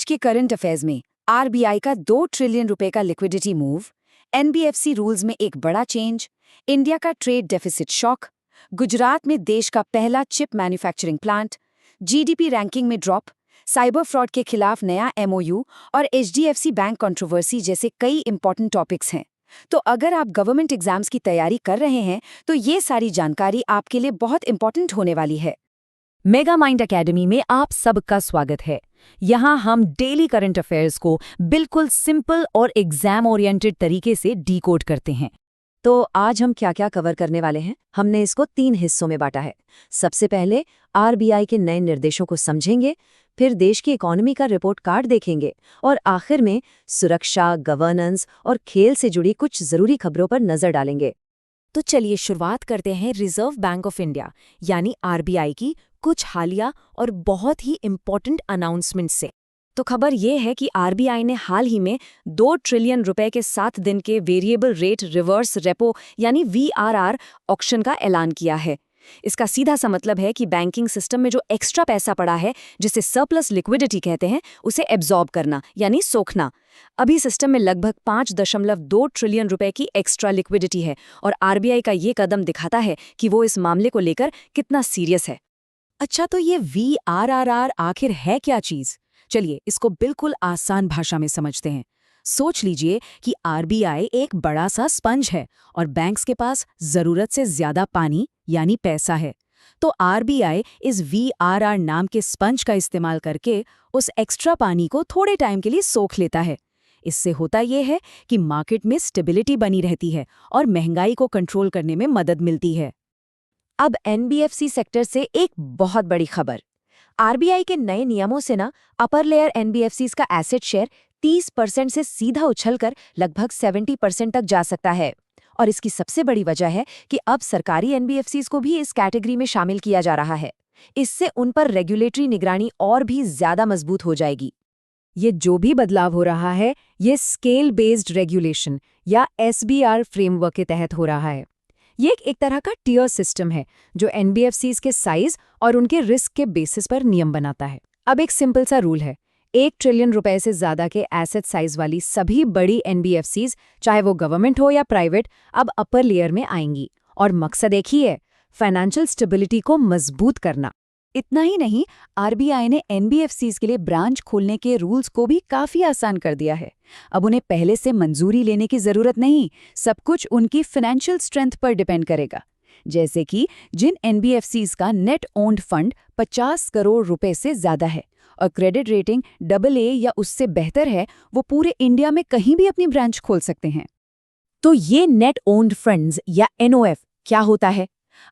के current affairs में RBI का 2 ट्रिलियन रुपए का लिक्विडिटी मूव, एनबीएफसी रूल्स में एक बड़ा चेंज, इंडिया का ट्रेड डेफिसिट शॉक, गुजरात में देश का पहला chip manufacturing plant, GDP ranking में ड्रॉप, साइबर फ्रॉड के खिलाफ नया एमओयू और एचडीएफसी बैंक कंट्रोवर्सी जैसे कई इंपॉर्टेंट टॉपिक्स हैं। तो अगर आप गवर्नमेंट एग्जाम्स की तैयारी कर रहे हैं तो ये सारी जानकारी आपके लिए बहुत इंपॉर्टेंट होने वाली है। मेगा माइंड एकेडमी में आप सबका स्वागत है। यहाँ हम डेली करंट अफेयर्स को बिल्कुल सिंपल और एग्जाम ओरिएंटेड तरीके से डीकोड करते हैं। तो आज हम क्या क्या कवर करने वाले हैं? हमने इसको 3 हिस्सों में बांटा है। सबसे पहले आरबीआई के नए निर्देशों को समझेंगे, फिर देश की इकोनॉमी का रिपोर्ट कार्ड देखेंगे और आखिर में सुरक्षा, गवर्नेंस और खेल से जुड़ी कुछ जरूरी खबरों पर नजर डालेंगे। तो चलिए शुरुआत करते हैं रिजर्व बैंक ऑफ इंडिया यानी आरबीआई की कुछ हालिया और बहुत ही इम्पोर्टेंट अनाउंसमेंट से। तो खबर यह है कि आरबीआई ने हाल ही में 2 ट्रिलियन रुपए के 7 दिन के वेरिएबल रेट रिवर्स रेपो यानी वीआरआर ऑक्शन का ऐलान किया है। इसका सीधा सा मतलब है कि बैंकिंग सिस्टम में जो एक्स्ट्रा पैसा पड़ा है, जिसे सरप्लस लिक्विडिटी कहते हैं, उसे एब्जॉर्ब करना यानी सोखना। अभी सिस्टम में लगभग 5.2 ट्रिलियन रुपए की एक्स्ट्रा लिक्विडिटी है और आरबीआई का ये कदम दिखाता है कि वो इस मामले को लेकर कितना सीरियस है। अच्छा, तो ये वीआरआर आखिर है क्या चीज? चलिए इसको बिल्कुल आसान भाषा में समझते हैं। सोच लीजिए कि आरबीआई एक बड़ा सा स्पंज है और बैंक्स के पास जरूरत से ज्यादा पानी यानी पैसा है। तो आरबीआई इस वीआरआर नाम के स्पंज का इस्तेमाल करके उस एक्स्ट्रा पानी को थोड़े टाइम के लिए सोख लेता है। इससे होता यह है कि मार्केट में स्टेबिलिटी बनी रहती है और महंगाई को कंट्रोल करने में मदद मिलती है। अब एनबीएफसी सेक्टर से एक बहुत बड़ी खबर। आरबीआई के नए नियमों से अपर लेयर एनबीएफसीज का एसेट शेयर 30% से सीधा उछलकर लगभग 70% तक जा सकता है। और इसकी सबसे बड़ी वजह है कि अब सरकारी एनबीएफसीज को भी इस कैटेगरी में शामिल किया जा रहा है। इससे उन पर रेगुलेटरी निगरानी और भी ज्यादा मजबूत हो जाएगी। ये जो भी बदलाव हो रहा है, ये स्केल बेस्ड रेगुलेशन या एसबीआर फ्रेमवर्क के तहत हो रहा है। ये एक तरह का टियर सिस्टम है जो एनबीएफसीज के साइज और उनके रिस्क के बेसिस पर नियम बनाता है। अब एक सिंपल सा रूल है, 1 ट्रिलियन रुपए से ज्यादा के एसेट साइज वाली सभी बड़ी एनबीएफसीज, चाहे वो गवर्नमेंट हो या प्राइवेट, अब अपर लेयर में आएंगी। और मकसद एक ही है, फाइनेंशियल स्टेबिलिटी को मजबूत करना। इतना ही नहीं, आरबीआई ने एनबीएफसीज के लिए ब्रांच खोलने के रूल्स को भी काफी आसान कर दिया है। अब उन्हें पहले से मंजूरी लेने की जरूरत नहीं, सब कुछ उनकी फाइनेंशियल स्ट्रेंथ पर डिपेंड करेगा। जैसे कि जिन एनबीएफसीज का नेट ओन्ड फंड 50 करोड़ रुपए से ज्यादा है और क्रेडिट रेटिंग AA या उससे बेहतर है, वो पूरे इंडिया में कहीं भी अपनी ब्रांच खोल सकते हैं। तो ये नेट ओन्ड फंड्स या एनओएफ क्या होता है?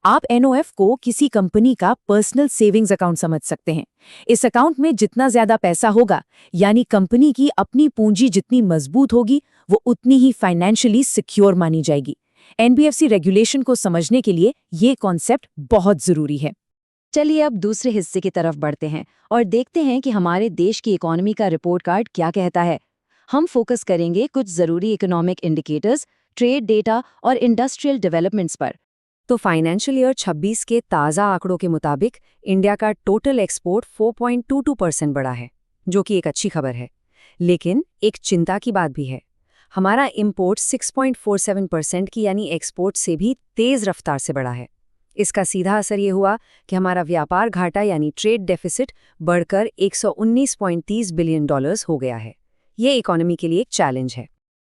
आप एनओएफ को किसी कंपनी का पर्सनल सेविंग्स अकाउंट समझ सकते हैं। इस अकाउंट में जितना ज्यादा पैसा होगा, यानी कंपनी की अपनी पूंजी जितनी मजबूत होगी, वो उतनी ही फाइनेंशियली सिक्योर मानी जाएगी। एनबीएफसी रेगुलेशन को समझने के लिए ये कॉन्सेप्ट बहुत जरूरी है। चलिए अब दूसरे हिस्से की तरफ बढ़ते हैं और देखते हैं कि हमारे देश की इकोनॉमी का रिपोर्ट कार्ड क्या कहता है। हम फोकस करेंगे कुछ जरूरी इकोनॉमिक इंडिकेटर्स, ट्रेड डेटा और इंडस्ट्रियल डेवलपमेंट्स पर। तो फाइनेंशियल ईयर 26 के ताज़ा आंकड़ों के मुताबिक इंडिया का टोटल एक्सपोर्ट 4.22% बढ़ा है, जो कि एक अच्छी खबर है। लेकिन एक चिंता की बात भी है। हमारा इंपोर्ट 6.47% की यानी एक्सपोर्ट से भी तेज़ रफ्तार से बढ़ा है। इसका सीधा असर ये हुआ कि हमारा व्यापार घाटा यानी ट्रेड डेफिसिट बढ़कर $119.30 बिलियन हो गया है। ये इकोनॉमी के लिए एक चैलेंज है।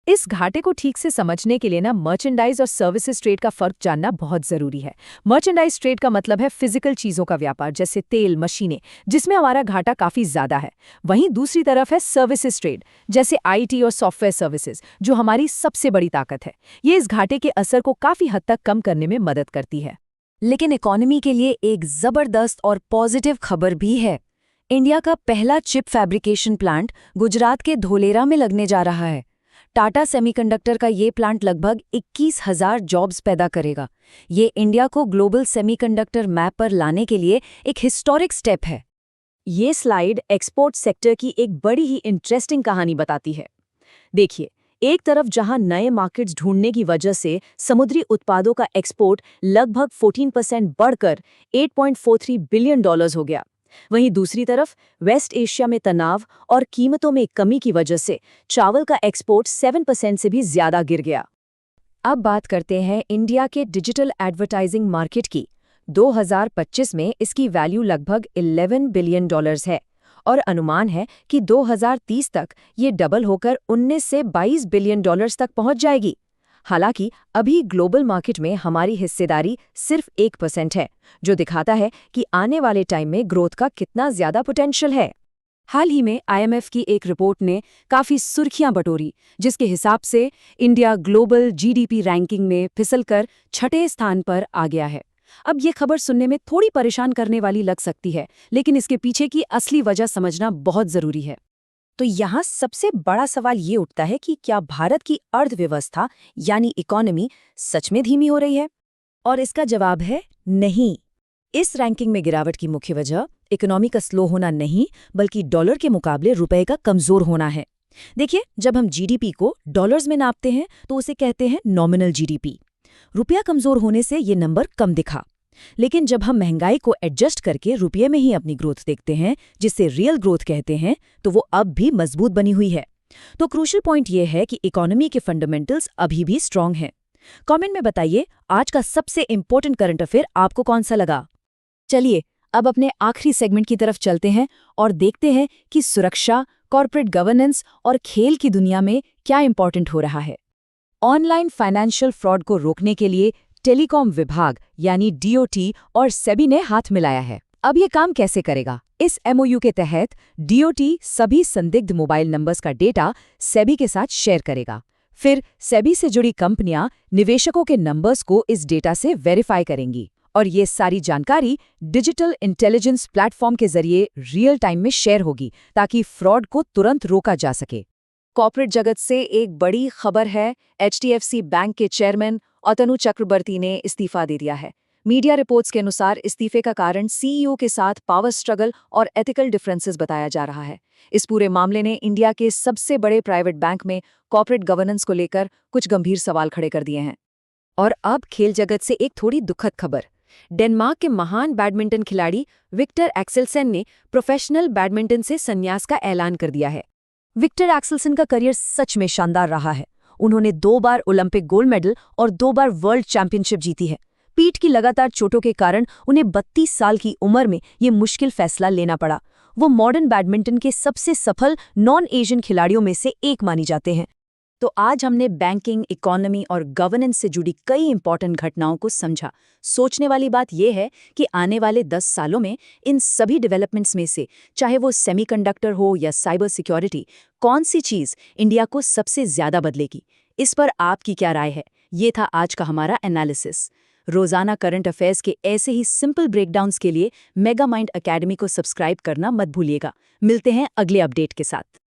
इस घाटे को ठीक से समझने के लिए मर्चेंडाइज और सर्विसेज ट्रेड का फर्क जानना बहुत जरूरी है। मर्चेंडाइज ट्रेड का मतलब है फिजिकल चीजों का व्यापार, जैसे तेल, मशीनें, जिसमें हमारा घाटा काफी ज्यादा है। वहीं दूसरी तरफ है सर्विसेज ट्रेड, जैसे आईटी और सॉफ्टवेयर सर्विसेज, जो हमारी सबसे बड़ी ताकत है। ये इस घाटे के असर को काफी हद तक कम करने में मदद करती है। लेकिन इकोनॉमी के लिए एक जबरदस्त और पॉजिटिव खबर भी है। इंडिया का पहला चिप फैब्रिकेशन प्लांट गुजरात के धोलेरा में लगने जा रहा है। टाटा सेमीकंडक्टर का ये प्लांट लगभग 21,000 जॉब्स पैदा करेगा। ये इंडिया को ग्लोबल सेमीकंडक्टर मैप पर लाने के लिए एक हिस्टोरिक स्टेप है। ये स्लाइड एक्सपोर्ट सेक्टर की एक बड़ी ही इंटरेस्टिंग कहानी बताती है। देखिए, एक तरफ जहां नए मार्केट्स ढूंढने की वजह से समुद्री उत्पादों का एक्सपोर्ट लगभग 14% बढ़कर $8.43 बिलियन हो गया, वहीं दूसरी तरफ वेस्ट एशिया में तनाव और कीमतों में कमी की वजह से चावल का एक्सपोर्ट 7% से भी ज्यादा गिर गया। अब बात करते हैं इंडिया के डिजिटल एडवर्टाइजिंग मार्केट की। 2025 में इसकी वैल्यू लगभग $11 बिलियन है और अनुमान है कि 2030 तक ये डबल होकर 19 से $22 बिलियन तक पहुंच जाएगी। हालांकि अभी ग्लोबल मार्केट में हमारी हिस्सेदारी सिर्फ 1% है, जो दिखाता है कि आने वाले टाइम में ग्रोथ का कितना ज्यादा पोटेंशियल है। हाल ही में IMF की एक रिपोर्ट ने काफी सुर्खियां बटोरी, जिसके हिसाब से इंडिया ग्लोबल GDP रैंकिंग में फिसलकर 6ठे स्थान पर आ गया है। अब ये खबर सुनने में थोड़ी परेशान करने वाली लग सकती है, लेकिन इसके पीछे की असली वजह समझना बहुत जरूरी है। तो यहाँ सबसे बड़ा सवाल ये उठता है कि क्या भारत की अर्थव्यवस्था यानी इकोनॉमी सच में धीमी हो रही है? और इसका जवाब है नहीं। इस रैंकिंग में गिरावट की मुख्य वजह इकोनॉमी का स्लो होना नहीं, बल्कि डॉलर के मुकाबले रुपए का कमजोर होना है। देखिए, जब हम GDP को डॉलर्स में नापते हैं तो उसे कहते हैं नॉमिनल GDP। रुपया कमजोर होने से ये नंबर कम दिखा, लेकिन जब हम महंगाई को एडजस्ट करके रुपये में ही अपनी ग्रोथ देखते हैं, जिसे रियल ग्रोथ कहते हैं, तो वो अब भी मजबूत बनी हुई है। तो क्रूशियल पॉइंट ये है कि इकोनॉमी के फंडामेंटल्स अभी भी स्ट्रांग हैं। कमेंट में बताइए आज का सबसे इंपॉर्टेंट करंट अफेयर आपको कौन सा लगा। चलिए अब अपने आखिरी सेगमेंट की तरफ चलते हैं और देखते हैं कि सुरक्षा, कॉर्पोरेट गवर्नेंस और खेल की दुनिया में क्या इंपॉर्टेंट हो रहा है। ऑनलाइन फाइनेंशियल फ्रॉड को रोकने के लिए टेलीकॉम विभाग यानी DOT और सेबी ने हाथ मिलाया है। अब ये काम कैसे करेगा? इस MOU के तहत DOT सभी संदिग्ध मोबाइल नंबर्स का डेटा सेबी के साथ शेयर करेगा। फिर सेबी से जुड़ी कंपनियां निवेशकों के नंबर्स को इस डेटा से वेरीफाई करेंगी और ये सारी जानकारी डिजिटल इंटेलिजेंस प्लेटफॉर्म के जरिए रियल टाइम में शेयर होगी, ताकि फ्रॉड को तुरंत रोका जा सके। कॉर्पोरेट जगत से एक बड़ी खबर है। HDFC बैंक के चेयरमैन अतनु चक्रवर्ती ने इस्तीफा दे दिया है। मीडिया रिपोर्ट्स के अनुसार इस्तीफे का कारण CEO के साथ पावर स्ट्रगल और एथिकल डिफरेंसेस बताया जा रहा है। इस पूरे मामले ने इंडिया के सबसे बड़े प्राइवेट बैंक में कॉर्पोरेट गवर्नेंस को लेकर कुछ गंभीर सवाल खड़े कर दिए हैं। और अब खेल जगत से एक थोड़ी दुखद खबर। डेनमार्क के महान बैडमिंटन खिलाड़ी विक्टर एक्सेलसन ने प्रोफेशनल बैडमिंटन से संन्यास का ऐलान कर दिया है। विक्टर एक्सेलसन का करियर सच में शानदार रहा है। उन्होंने 2 बार ओलंपिक गोल्ड मेडल और 2 बार वर्ल्ड चैंपियनशिप जीती है। पीठ की लगातार चोटों के कारण उन्हें 32 साल की उम्र में ये मुश्किल फैसला लेना पड़ा। वो मॉडर्न बैडमिंटन के सबसे सफल नॉन एशियन खिलाड़ियों में से एक मानी जाते हैं। तो आज हमने बैंकिंग, इकोनॉमी और गवर्नेंस से जुड़ी कई इंपॉर्टेंट घटनाओं को समझा। सोचने वाली बात यह है कि आने वाले 10 सालों में इन सभी डेवलपमेंट्स में से, चाहे वो सेमीकंडक्टर हो या साइबर सिक्योरिटी, कौन सी चीज़ इंडिया को सबसे ज़्यादा बदलेगी? इस पर आपकी क्या राय है? ये था आज का हमारा एनालिसिस। रोजाना करंट अफेयर्स के ऐसे ही सिंपल ब्रेकडाउन्स के लिए मेगा माइंड अकेडमी को सब्सक्राइब करना मत भूलिएगा। मिलते हैं अगले अपडेट के साथ।